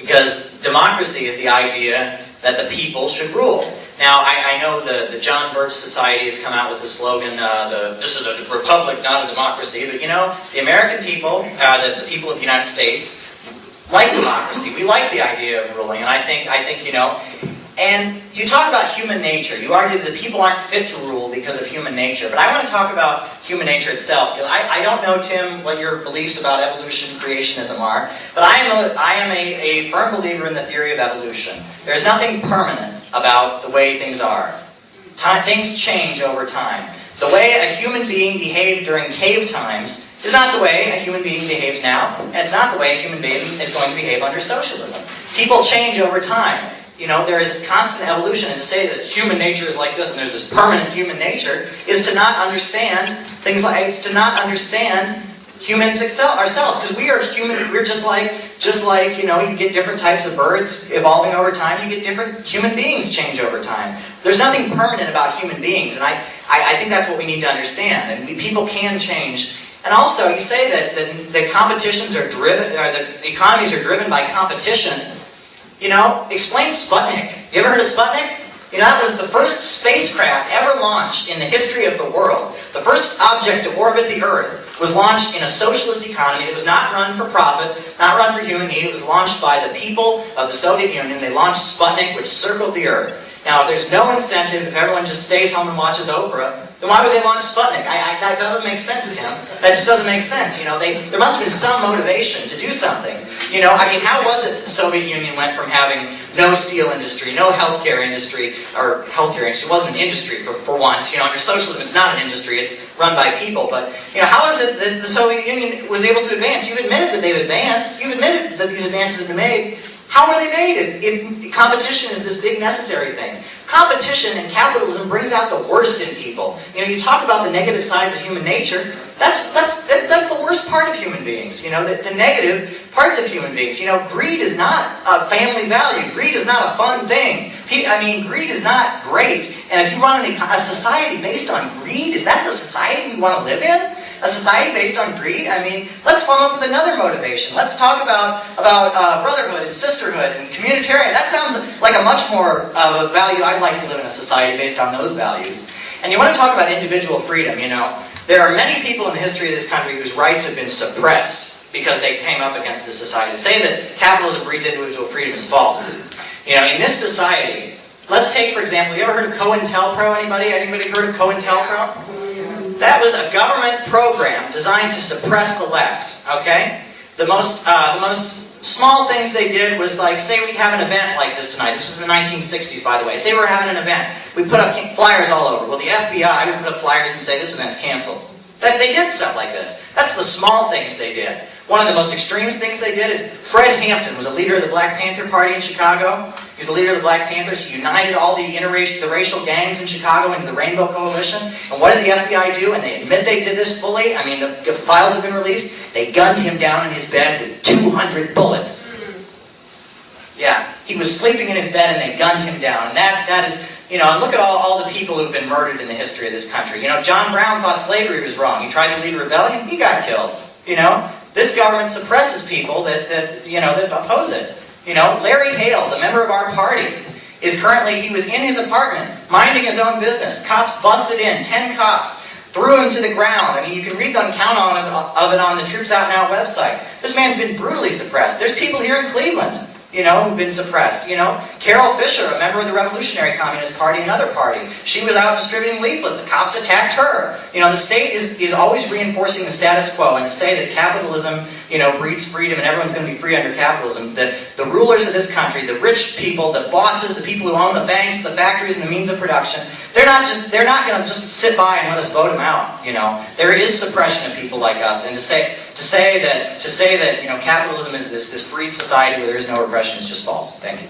Because democracy is the idea that the people should rule. Now, I know the John Birch Society has come out with the slogan, this is a republic, not a democracy, but you know, the American people, the people of the United States, like democracy. We like the idea of ruling, and I think, you know, and you talk about human nature. You argue that people aren't fit to rule because of human nature. But I want to talk about human nature itself. Because I don't know, Tim, what your beliefs about evolution, creationism are. But I am a firm believer in the theory of evolution. There's nothing permanent about the way things are. Things change over time. The way a human being behaved during cave times is not the way a human being behaves now. And it's not the way a human being is going to behave under socialism. People change over time. You know, there is constant evolution, and to say that human nature is like this and there's this permanent human nature is to not understand things like, it's to not understand humans ourselves, because we are human. We're just like, you know, you get different types of birds evolving over time, you get different human beings change over time. There's nothing permanent about human beings, and I think that's what we need to understand, and people can change. And also, you say that the competitions are driven, or the economies are driven by competition. You know, explain Sputnik. You ever heard of Sputnik? You know, that was the first spacecraft ever launched in the history of the world. The first object to orbit the Earth was launched in a socialist economy that was not run for profit, not run for human need. It was launched by the people of the Soviet Union. They launched Sputnik, which circled the Earth. Now, if there's no incentive, if everyone just stays home and watches Oprah, then why would they launch Sputnik? That doesn't make sense, Tim. That just doesn't make sense. You know, there must have been some motivation to do something. You know, I mean, how was it the Soviet Union went from having no steel industry, no healthcare industry, or healthcare industry wasn't an industry for once. You know, under socialism, it's not an industry; it's run by people. But you know, how is it that the Soviet Union was able to advance? You've admitted that they've advanced. You've admitted that these advances have been made. How were they made if competition is this big necessary thing? Competition and capitalism brings out the worst in people. You know, you talk about the negative sides of human nature. That's the worst part of human beings. You know, the negative parts of human beings. You know, greed is not a family value. Greed is not a fun thing. I mean, greed is not great. And if you run a society based on greed, is that the society we want to live in? A society based on greed? I mean, let's come up with another motivation. Let's talk about brotherhood and sisterhood and communitarian. That sounds like a much more of a value. I'd like to live in a society based on those values. And you want to talk about individual freedom, you know. There are many people in the history of this country whose rights have been suppressed because they came up against this society. To say that capitalism breeds individual freedom is false. You know, in this society, let's take, for example, you ever heard of COINTELPRO? Anybody heard of COINTELPRO? That was a government program designed to suppress the left, okay? The most small things they did was like, say we have an event like this tonight. This was in the 1960s, by the way. Say we're having an event. We put up flyers all over. Well, the FBI would put up flyers and say, this event's canceled. They did stuff like this. That's the small things they did. One of the most extreme things they did is Fred Hampton was a leader of the Black Panther Party in Chicago. He was the leader of the Black Panthers. He united all the racial gangs in Chicago into the Rainbow Coalition. And what did the FBI do? And they admit they did this fully. I mean, the files have been released. They gunned him down in his bed with 200 bullets. Yeah, he was sleeping in his bed and they gunned him down. And that is... You know, and look at all the people who've been murdered in the history of this country. You know, John Brown thought slavery was wrong. He tried to lead a rebellion. He got killed. You know, this government suppresses people that oppose it. You know, Larry Hales, a member of our party, he was in his apartment, minding his own business. Cops busted in, 10 cops, threw him to the ground. I mean, you can read the account of it on the Troops Out Now website. This man's been brutally suppressed. There's people here in Cleveland, you know, who've been suppressed. You know, Carol Fisher, a member of the Revolutionary Communist Party, another party. She was out distributing leaflets. The cops attacked her. You know, the state is always reinforcing the status quo, and to say that capitalism, you know, breeds freedom and everyone's going to be free under capitalism, the rulers of this country, the rich people, the bosses, the people who own the banks, the factories, and the means of production, they're not going to just sit by and let us vote them out. You know, there is suppression of people like us, and to say that you know, capitalism is this free society where there is no repression is just false. Thank you.